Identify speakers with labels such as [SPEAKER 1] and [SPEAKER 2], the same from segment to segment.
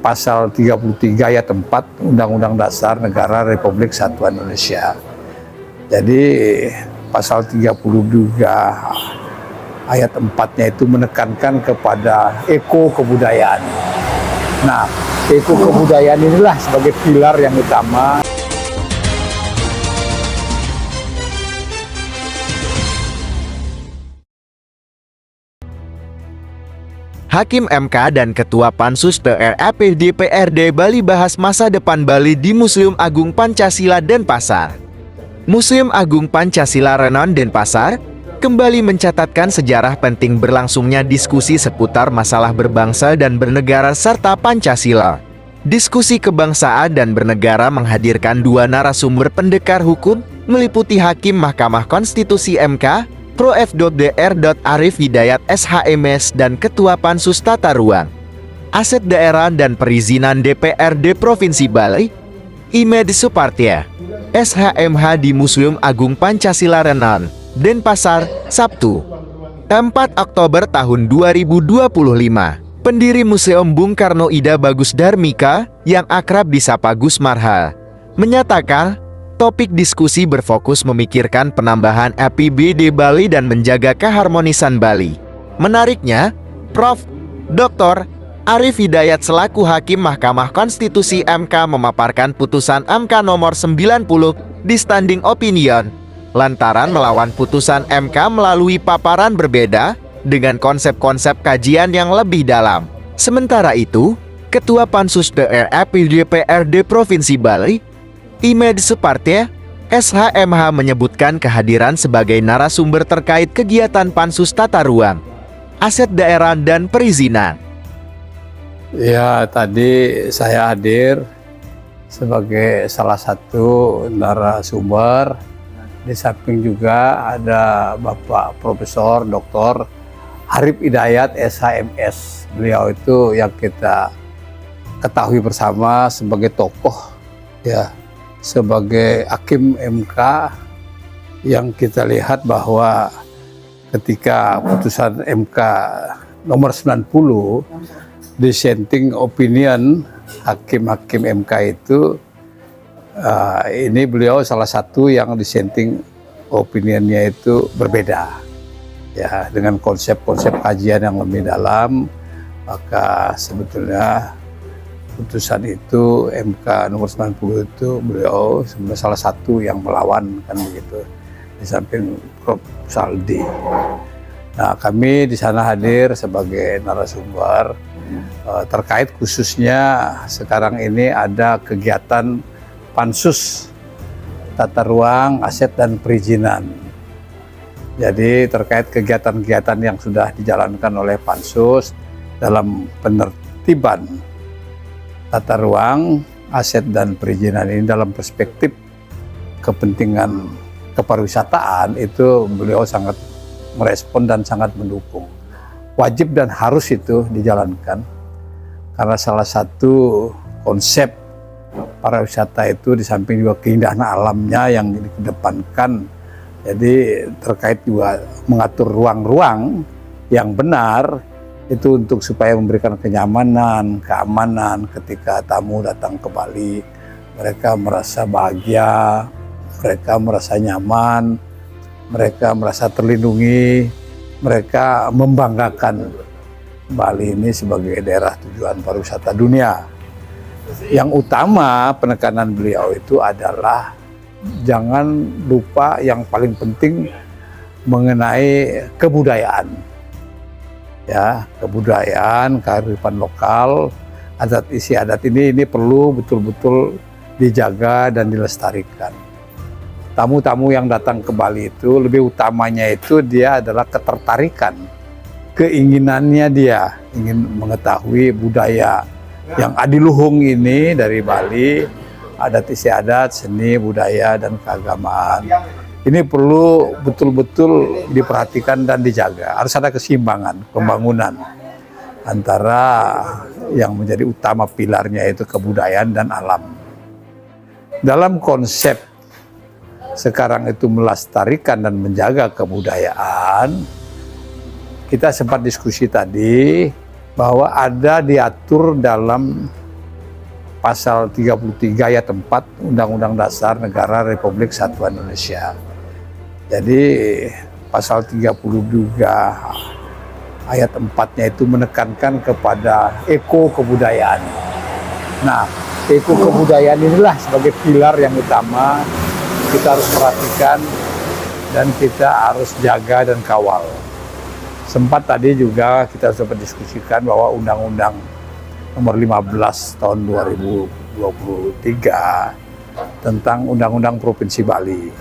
[SPEAKER 1] Pasal 33 ayat 4 Undang-Undang Dasar Negara Republik Kesatuan Indonesia. Jadi pasal 33 ayat 4-nya itu menekankan kepada eko kebudayaan. Nah, eko kebudayaan inilah sebagai pilar yang utama.
[SPEAKER 2] Hakim MK dan Ketua Pansus TRAP DPRD Bali bahas masa depan Bali di Museum Agung Pancasila Denpasar. Museum Agung Pancasila Renon Denpasar kembali mencatatkan sejarah penting berlangsungnya diskusi seputar masalah berbangsa dan bernegara serta Pancasila. Diskusi kebangsaan dan bernegara menghadirkan dua narasumber pendekar hukum, meliputi Hakim Mahkamah Konstitusi MK, Prof. Dr. Arif Hidayat SHMS dan Ketua Pansus Tata Ruang, Aset Daerah dan Perizinan DPRD Provinsi Bali, Imed Supartia, SHMH di Museum Agung Pancasila Renon, Denpasar, Sabtu, 4 Oktober tahun 2025. Pendiri Museum Bung Karno Ida Bagus Darmika, yang akrab disapa Gus Marhal, menyatakan topik diskusi berfokus memikirkan penambahan APBD Bali dan menjaga keharmonisan Bali. Menariknya, Prof. Dr. Arif Hidayat selaku Hakim Mahkamah Konstitusi MK memaparkan putusan MK nomor 90 di standing opinion, lantaran melawan putusan MK melalui paparan berbeda dengan konsep-konsep kajian yang lebih dalam. Sementara itu, Ketua Pansus TRAP DPRD Provinsi Bali, Imed Supartia, SHMH menyebutkan kehadiran sebagai narasumber terkait kegiatan Pansus Tata Ruang, Aset Daerah dan Perizinan.
[SPEAKER 1] Ya, tadi saya hadir sebagai salah satu narasumber. Di samping juga ada Bapak Profesor Dr. Arif Hidayat SHMS. Beliau itu yang kita ketahui bersama sebagai tokoh, ya, sebagai Hakim MK yang kita lihat bahwa ketika putusan MK nomor 90 dissenting opinion hakim-hakim MK itu, ini beliau salah satu yang dissenting opinionnya itu berbeda, ya, dengan konsep-konsep kajian yang lebih dalam. Maka sebetulnya putusan itu MK nomor 90 itu beliau sebenarnya salah satu yang melawan, kan begitu, di samping Prof. Saldi. Nah, kami di sana hadir sebagai narasumber terkait khususnya sekarang ini ada kegiatan Pansus Tata Ruang, Aset dan Perizinan. Jadi terkait kegiatan-kegiatan yang sudah dijalankan oleh Pansus dalam penertiban tata ruang, aset dan perizinan ini dalam perspektif kepentingan kepariwisataan, itu beliau sangat merespon dan sangat mendukung. Wajib dan harus itu dijalankan karena salah satu konsep pariwisata itu di samping juga keindahan alamnya yang dikedepankan. Jadi terkait juga mengatur ruang-ruang yang benar itu untuk supaya memberikan kenyamanan, keamanan ketika tamu datang ke Bali. Mereka merasa bahagia, mereka merasa nyaman, mereka merasa terlindungi, mereka membanggakan Bali ini sebagai daerah tujuan pariwisata dunia. Yang utama penekanan beliau itu adalah jangan lupa yang paling penting mengenai kebudayaan. Ya, kebudayaan, kearifan lokal, adat istiadat ini perlu betul-betul dijaga dan dilestarikan. Tamu-tamu yang datang ke Bali itu lebih utamanya itu dia adalah ketertarikan, keinginannya dia ingin mengetahui budaya yang adiluhung ini dari Bali, adat istiadat, seni, budaya dan keagamaan. Ini perlu betul-betul diperhatikan dan dijaga. Harus ada keseimbangan pembangunan antara yang menjadi utama pilarnya itu kebudayaan dan alam. Dalam konsep sekarang itu melestarikan dan menjaga kebudayaan, kita sempat diskusi tadi bahwa ada diatur dalam pasal 33 ayat 4 Undang-Undang Dasar Negara Republik Kesatuan Indonesia. Jadi pasal 33 ayat 4-nya itu menekankan kepada eko kebudayaan. Nah, eko kebudayaan inilah sebagai pilar yang utama kita harus perhatikan dan kita harus jaga dan kawal. Sempat tadi juga kita sudah berdiskusikan bahwa Undang-Undang Nomor 15 tahun 2023 tentang Undang-Undang Provinsi Bali.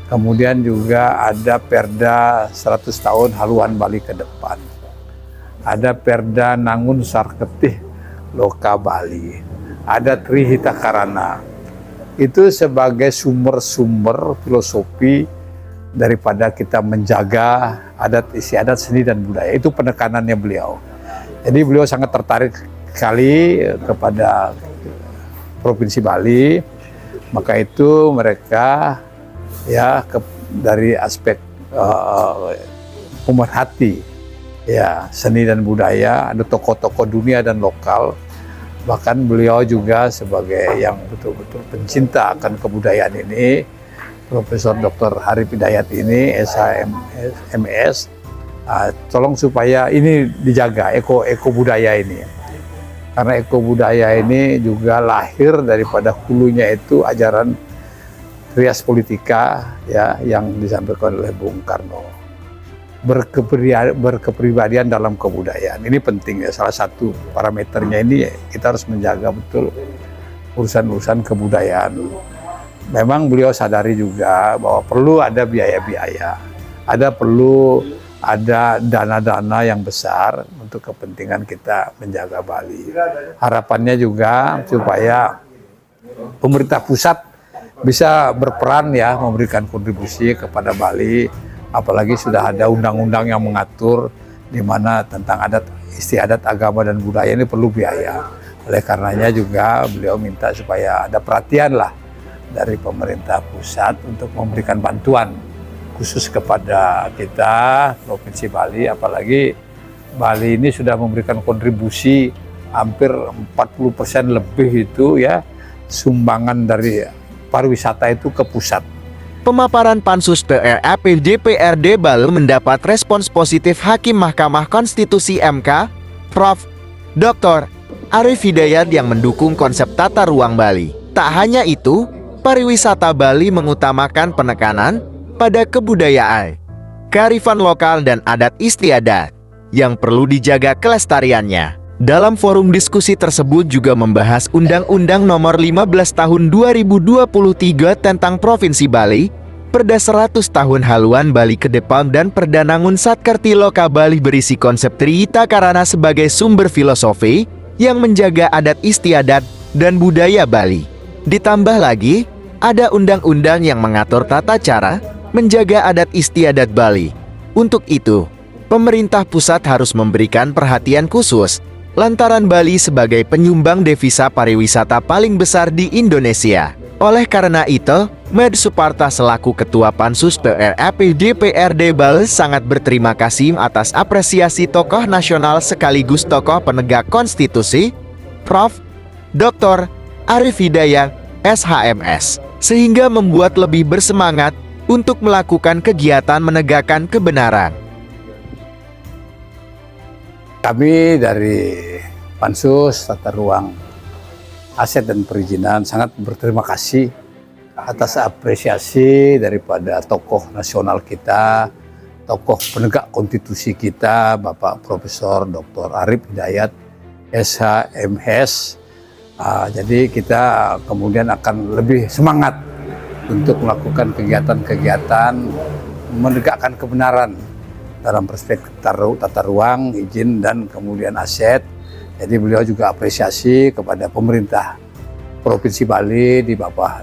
[SPEAKER 1] Kemudian juga ada Perda 100 tahun haluan Bali ke depan. Ada Perda Nangun Sarketih Loka Bali. Ada Trihita Karana. Itu sebagai sumber-sumber filosofi daripada kita menjaga adat istiadat, seni dan budaya. Itu penekanannya beliau. Jadi beliau sangat tertarik sekali kepada Provinsi Bali, maka itu mereka ya dari aspek pemerhati ya seni dan budaya, ada tokoh-tokoh dunia dan lokal, bahkan beliau juga sebagai yang betul-betul pencinta akan kebudayaan ini, Profesor Dr. Arif Hidayat ini SHMS, tolong supaya ini dijaga eko budaya ini. Karena eko budaya ini juga lahir daripada hulunya itu ajaran Trias Politika ya yang disampaikan oleh Bung Karno. Berkepribadian dalam kebudayaan. Ini penting ya, salah satu parameternya ini ya, kita harus menjaga betul urusan-urusan kebudayaan. Memang beliau sadari juga bahwa perlu ada biaya-biaya. Perlu ada dana-dana yang besar untuk kepentingan kita menjaga Bali. Harapannya juga supaya pemerintah pusat bisa berperan ya, memberikan kontribusi kepada Bali, apalagi sudah ada undang-undang yang mengatur di mana tentang adat istiadat agama dan budaya ini perlu biaya. Oleh karenanya juga beliau minta supaya ada perhatian lah dari pemerintah pusat untuk memberikan bantuan khusus kepada kita Provinsi Bali, apalagi Bali ini sudah memberikan kontribusi hampir 40% lebih itu ya sumbangan dari pariwisata itu ke pusat.
[SPEAKER 2] Pemaparan Pansus PRAP DPRD Bali mendapat respons positif Hakim Mahkamah Konstitusi MK, Prof. Dr. Arif Hidayat yang mendukung konsep tata ruang Bali. Tak hanya itu, pariwisata Bali mengutamakan penekanan pada kebudayaan, kearifan lokal dan adat istiadat yang perlu dijaga kelestariannya. Dalam forum diskusi tersebut juga membahas Undang-Undang Nomor 15 Tahun 2023 tentang Provinsi Bali, Perda 100 Tahun Haluan Bali ke depan dan Perda Nangun Satkerti Loka Bali berisi konsep Trihita Karana sebagai sumber filosofi yang menjaga adat istiadat dan budaya Bali. Ditambah lagi, ada undang-undang yang mengatur tata cara menjaga adat istiadat Bali. Untuk itu, pemerintah pusat harus memberikan perhatian khusus lantaran Bali sebagai penyumbang devisa pariwisata paling besar di Indonesia. Oleh karena itu, Med Suparta selaku Ketua Pansus PRAP DPRD Bali sangat berterima kasih atas apresiasi tokoh nasional sekaligus tokoh penegak konstitusi, Prof. Dr. Arif Hidayat, SHMS, sehingga membuat lebih bersemangat untuk melakukan kegiatan menegakkan kebenaran.
[SPEAKER 1] Kami dari Pansus Tata Ruang Aset dan Perizinan sangat berterima kasih atas apresiasi daripada tokoh nasional kita, tokoh penegak konstitusi kita, Bapak Profesor Dr. Arif Hidayat, SHMS. Jadi kita kemudian akan lebih semangat untuk melakukan kegiatan-kegiatan menegakkan kebenaran dalam perspektif tata ruang, izin dan kemudian aset. Jadi beliau juga apresiasi kepada pemerintah Provinsi Bali di bawah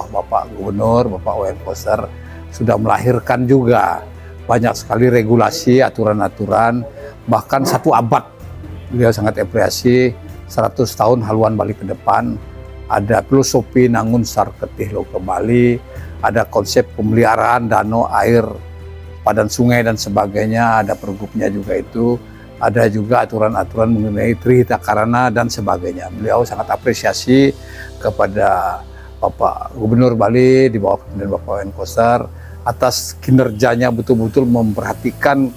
[SPEAKER 1] Bapak Gubernur, Bapak W.M. Koster sudah melahirkan juga banyak sekali regulasi, aturan-aturan, bahkan 1 abad. Beliau sangat apresiasi 100 tahun haluan Bali ke depan. Ada filosofi Nangun Sarketih Loka Bali, ada konsep pemeliharaan danau, air, padan sungai dan sebagainya, ada pergubnya juga itu. ada juga aturan-aturan mengenai Trihita Karana dan sebagainya. Beliau sangat apresiasi kepada Bapak Gubernur Bali di bawah kepemimpinan Bapak Wayan Koster atas kinerjanya betul-betul memperhatikan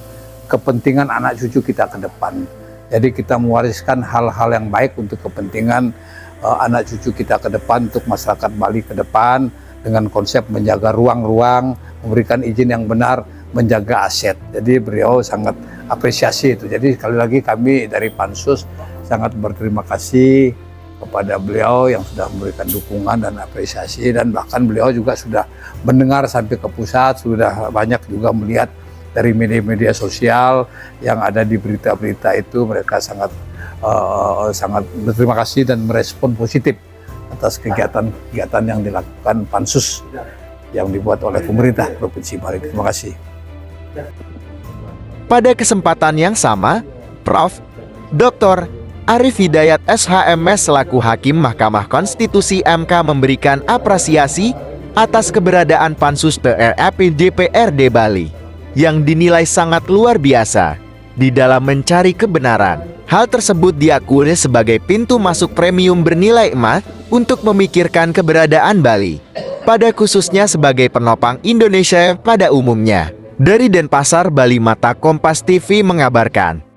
[SPEAKER 1] kepentingan anak cucu kita ke depan. Jadi kita mewariskan hal-hal yang baik untuk kepentingan anak cucu kita ke depan, untuk masyarakat Bali ke depan, dengan konsep menjaga ruang-ruang, memberikan izin yang benar, menjaga aset. Jadi beliau sangat apresiasi itu. Jadi sekali lagi kami dari Pansus sangat berterima kasih kepada beliau yang sudah memberikan dukungan dan apresiasi, dan bahkan beliau juga sudah mendengar sampai ke pusat, sudah banyak juga melihat dari media-media sosial yang ada di berita-berita itu. Mereka sangat berterima kasih dan merespon positif atas kegiatan-kegiatan yang dilakukan Pansus yang dibuat oleh pemerintah Provinsi Bali. Terima kasih.
[SPEAKER 2] Pada kesempatan yang sama, Prof. Dr. Arief Hidayat SHMS selaku Hakim Mahkamah Konstitusi MK memberikan apresiasi atas keberadaan Pansus TRAP DPRD Bali yang dinilai sangat luar biasa di dalam mencari kebenaran. Hal tersebut diakui sebagai pintu masuk premium bernilai emas untuk memikirkan keberadaan Bali, pada khususnya sebagai penopang Indonesia pada umumnya. Dari Denpasar, Bali, Mata Kompas TV mengabarkan.